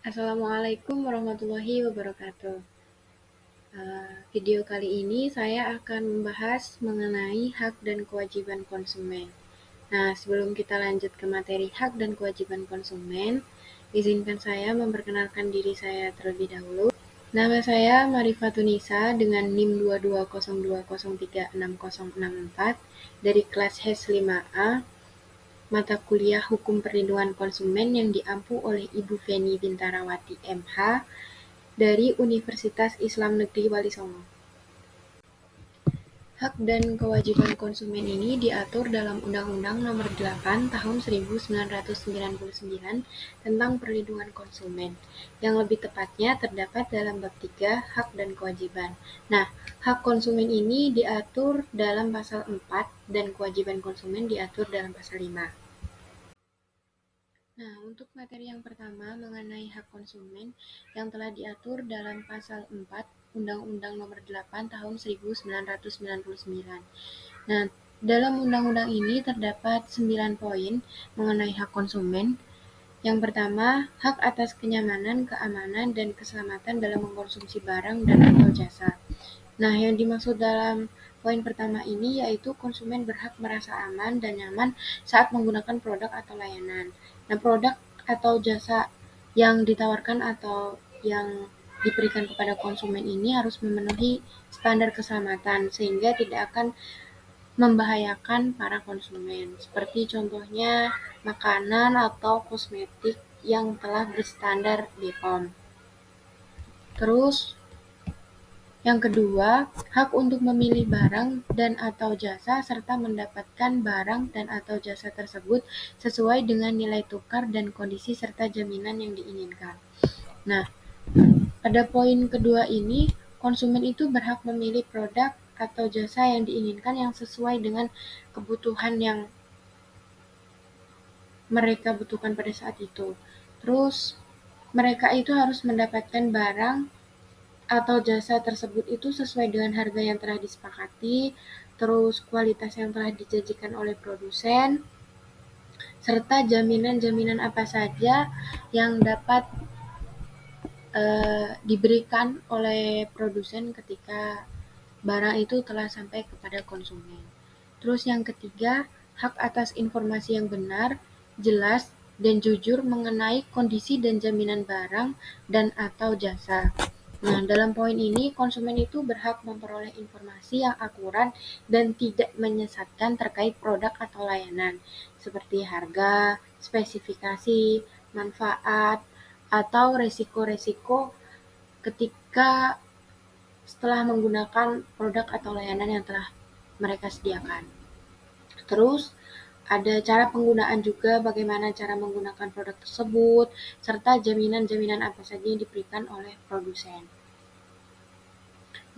Assalamualaikum warahmatullahi wabarakatuh. Video kali ini saya akan membahas mengenai hak dan kewajiban konsumen. Nah, sebelum kita lanjut ke materi hak dan kewajiban konsumen, izinkan saya memperkenalkan diri saya terlebih dahulu. Nama saya Marifatunisa dengan NIM 22020360064 dari kelas HES 5A, mata kuliah Hukum Perlindungan Konsumen yang diampu oleh Ibu Feni Bintarawati MH dari Universitas Islam Negeri Wali Songo. Hak dan kewajiban konsumen ini diatur dalam Undang-Undang Nomor 8 Tahun 1999 tentang perlindungan konsumen. Yang lebih tepatnya terdapat dalam bab 3 hak dan kewajiban. Nah, hak konsumen ini diatur dalam pasal 4 dan kewajiban konsumen diatur dalam pasal 5. Nah, untuk materi yang pertama mengenai hak konsumen yang telah diatur dalam pasal 4 Undang-Undang Nomor 8 Tahun 1999. Nah, dalam undang-undang ini terdapat 9 poin mengenai hak konsumen. Yang pertama, hak atas kenyamanan, keamanan, dan keselamatan dalam mengkonsumsi barang dan atau jasa. Nah, yang dimaksud dalam poin pertama ini yaitu konsumen berhak merasa aman dan nyaman saat menggunakan produk atau layanan. Nah, produk atau jasa yang ditawarkan atau yang diberikan kepada konsumen ini harus memenuhi standar keselamatan sehingga tidak akan membahayakan para konsumen. Seperti contohnya makanan atau kosmetik yang telah berstandar BPOM. Terus yang kedua, hak untuk memilih barang dan atau jasa serta mendapatkan barang dan atau jasa tersebut sesuai dengan nilai tukar dan kondisi serta jaminan yang diinginkan. Nah, pada poin kedua ini, konsumen itu berhak memilih produk atau jasa yang diinginkan yang sesuai dengan kebutuhan yang mereka butuhkan pada saat itu. Terus, mereka itu harus mendapatkan barang atau jasa tersebut itu sesuai dengan harga yang telah disepakati, terus kualitas yang telah dijanjikan oleh produsen, serta jaminan-jaminan apa saja yang dapat diberikan oleh produsen ketika barang itu telah sampai kepada konsumen. Terus yang ketiga, hak atas informasi yang benar, jelas, dan jujur mengenai kondisi dan jaminan barang dan atau jasa. Nah, dalam poin ini, konsumen itu berhak memperoleh informasi yang akurat dan tidak menyesatkan terkait produk atau layanan, seperti harga, spesifikasi, manfaat, atau resiko-resiko ketika setelah menggunakan produk atau layanan yang telah mereka sediakan. Terus, ada cara penggunaan juga, bagaimana cara menggunakan produk tersebut, serta jaminan-jaminan apa saja yang diberikan oleh produsen.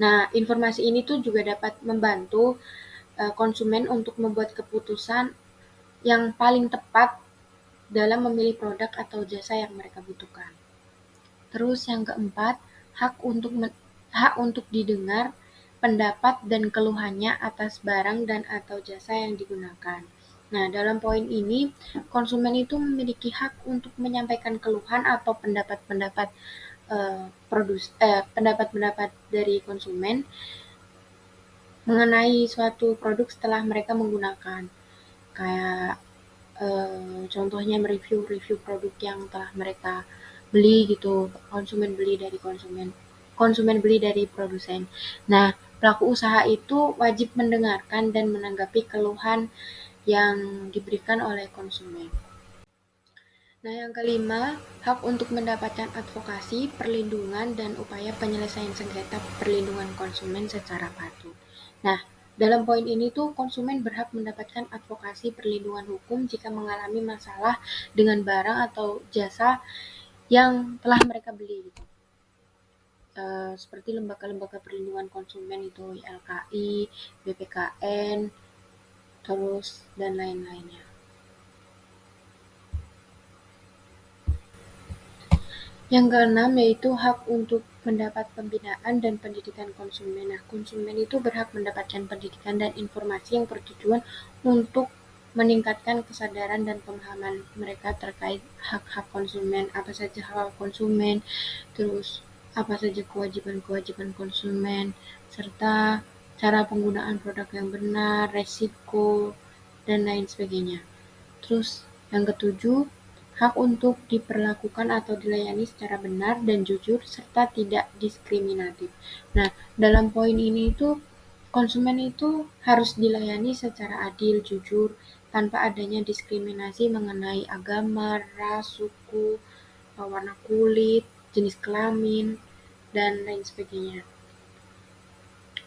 Nah, informasi ini tuh juga dapat membantu konsumen untuk membuat keputusan yang paling tepat dalam memilih produk atau jasa yang mereka butuhkan. Terus yang keempat, hak untuk didengar pendapat dan keluhannya atas barang dan atau jasa yang digunakan. Nah, dalam poin ini, konsumen itu memiliki hak untuk menyampaikan keluhan atau pendapat-pendapat pendapat-pendapat dari konsumen mengenai suatu produk setelah mereka menggunakan. Kayak contohnya mereview produk yang telah mereka beli gitu, konsumen beli dari produsen. Nah, pelaku usaha itu wajib mendengarkan dan menanggapi keluhan yang diberikan oleh konsumen. Nah, yang kelima, hak untuk mendapatkan advokasi, perlindungan, dan upaya penyelesaian sengketa perlindungan konsumen secara patuh. Nah, dalam poin ini tuh konsumen berhak mendapatkan advokasi perlindungan hukum jika mengalami masalah dengan barang atau jasa yang telah mereka beli gitu. Seperti lembaga-lembaga perlindungan konsumen itu YLKI, BPKN, terus dan lain-lainnya. Yang keenam yaitu hak untuk mendapat pembinaan dan pendidikan konsumen. Nah, konsumen itu berhak mendapatkan pendidikan dan informasi yang bertujuan untuk meningkatkan kesadaran dan pemahaman mereka terkait hak-hak konsumen, apa saja hak konsumen, terus apa saja kewajiban-kewajiban konsumen, serta cara penggunaan produk yang benar, resiko, dan lain sebagainya. Terus yang ketujuh, hak untuk diperlakukan atau dilayani secara benar dan jujur serta tidak diskriminatif. Nah, dalam poin ini itu konsumen itu harus dilayani secara adil, jujur, tanpa adanya diskriminasi mengenai agama, ras, suku, warna kulit, jenis kelamin, dan lain sebagainya.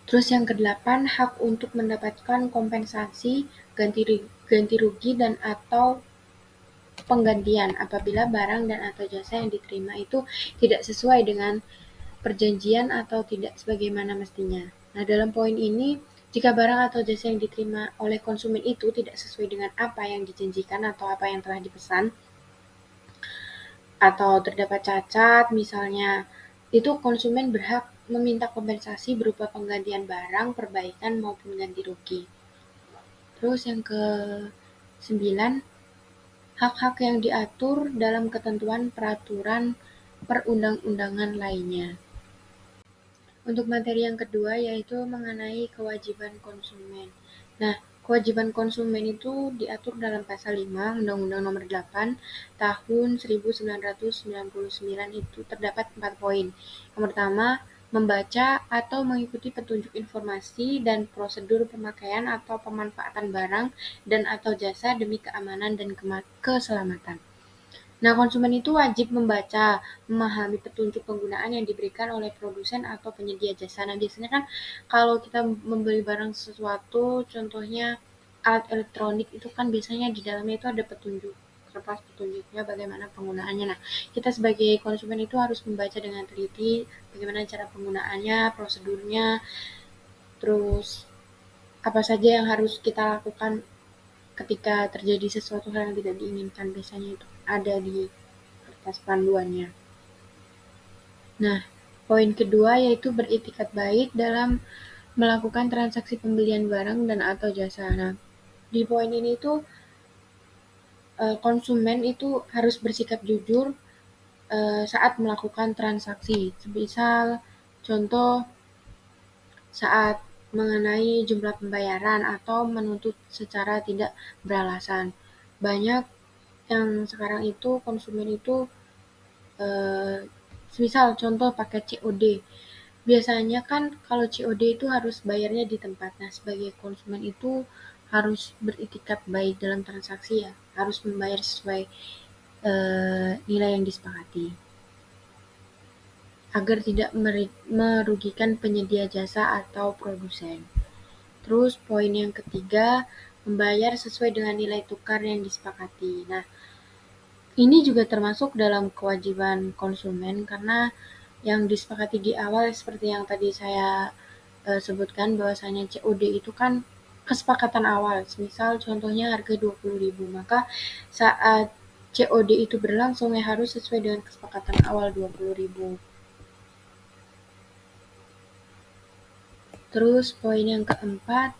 Terus yang kedelapan, hak untuk mendapatkan kompensasi, ganti rugi dan atau penggantian apabila barang dan atau jasa yang diterima itu tidak sesuai dengan perjanjian atau tidak sebagaimana mestinya. Nah, dalam poin ini, jika barang atau jasa yang diterima oleh konsumen itu tidak sesuai dengan apa yang dijanjikan atau apa yang telah dipesan, atau terdapat cacat misalnya, itu konsumen berhak meminta kompensasi berupa penggantian barang, perbaikan maupun ganti rugi. Terus yang ke-9, hak-hak yang diatur dalam ketentuan peraturan perundang-undangan lainnya. Untuk materi yang kedua yaitu mengenai kewajiban konsumen. Nah, kewajiban konsumen itu diatur dalam pasal 5 Undang-Undang Nomor 8 Tahun 1999 itu terdapat 4 poin. Yang pertama, membaca atau mengikuti petunjuk informasi dan prosedur pemakaian atau pemanfaatan barang dan atau jasa demi keamanan dan keselamatan. Nah, konsumen itu wajib membaca, memahami petunjuk penggunaan yang diberikan oleh produsen atau penyedia jasa. Nah, biasanya kan kalau kita membeli barang sesuatu, contohnya alat elektronik itu kan biasanya di dalamnya itu ada petunjuk, kertas petunjuknya bagaimana penggunaannya. Nah, kita sebagai konsumen itu harus membaca dengan teliti bagaimana cara penggunaannya, prosedurnya, terus apa saja yang harus kita lakukan ketika terjadi sesuatu hal yang tidak diinginkan. Biasanya itu ada di atas panduannya. Nah, poin kedua yaitu beritikat baik dalam melakukan transaksi pembelian barang dan atau jasa. Nah, di poin ini tuh konsumen itu harus bersikap jujur saat melakukan transaksi. Semisal contoh saat mengenai jumlah pembayaran atau menuntut secara tidak beralasan. Banyak yang sekarang itu konsumen itu misal contoh pakai COD. Biasanya kan kalau COD itu harus bayarnya di tempat. Nah, sebagai konsumen itu harus beritikat baik dalam transaksi ya, harus membayar sesuai nilai yang disepakati agar tidak merugikan penyedia jasa atau produsen. Terus poin yang ketiga, membayar sesuai dengan nilai tukar yang disepakati. Nah, ini juga termasuk dalam kewajiban konsumen karena yang disepakati di awal seperti yang tadi saya sebutkan bahwasanya COD itu kan kesepakatan awal. Misal contohnya harga 20.000, maka saat COD itu berlangsung ya harus sesuai dengan kesepakatan awal 20.000. Terus poin yang keempat,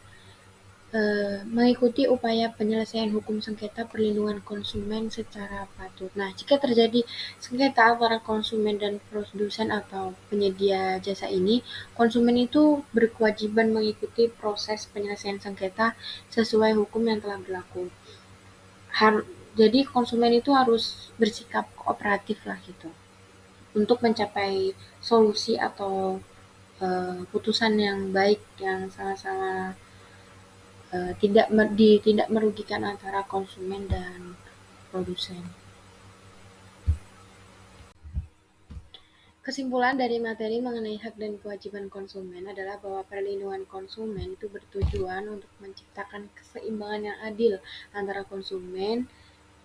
mengikuti upaya penyelesaian hukum sengketa perlindungan konsumen secara patut. Nah, jika terjadi sengketa antara konsumen dan produsen atau penyedia jasa ini, konsumen itu berkewajiban mengikuti proses penyelesaian sengketa sesuai hukum yang telah berlaku. Jadi konsumen itu harus bersikap kooperatif lah gitu untuk mencapai solusi atau putusan yang baik yang sama-sama tidak merugikan antara konsumen dan produsen. Kesimpulan dari materi mengenai hak dan kewajiban konsumen adalah bahwa perlindungan konsumen itu bertujuan untuk menciptakan keseimbangan yang adil antara konsumen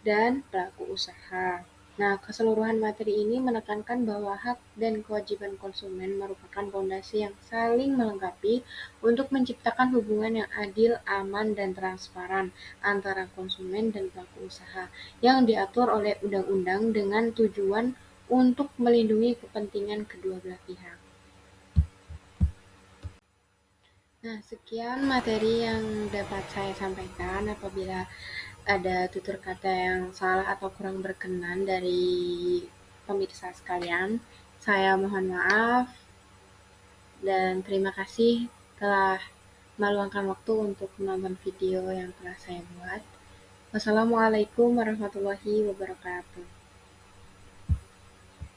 dan pelaku usaha. Nah, keseluruhan materi ini menekankan bahwa hak dan kewajiban konsumen merupakan fondasi yang saling melengkapi untuk menciptakan hubungan yang adil, aman, dan transparan antara konsumen dan pelaku usaha yang diatur oleh undang-undang dengan tujuan untuk melindungi kepentingan kedua belah pihak. Nah, sekian materi yang dapat saya sampaikan. Apabila ada tutur kata yang salah atau kurang berkenan dari pemirsa sekalian, saya mohon maaf dan terima kasih telah meluangkan waktu untuk menonton video yang telah saya buat. Wassalamualaikum warahmatullahi wabarakatuh.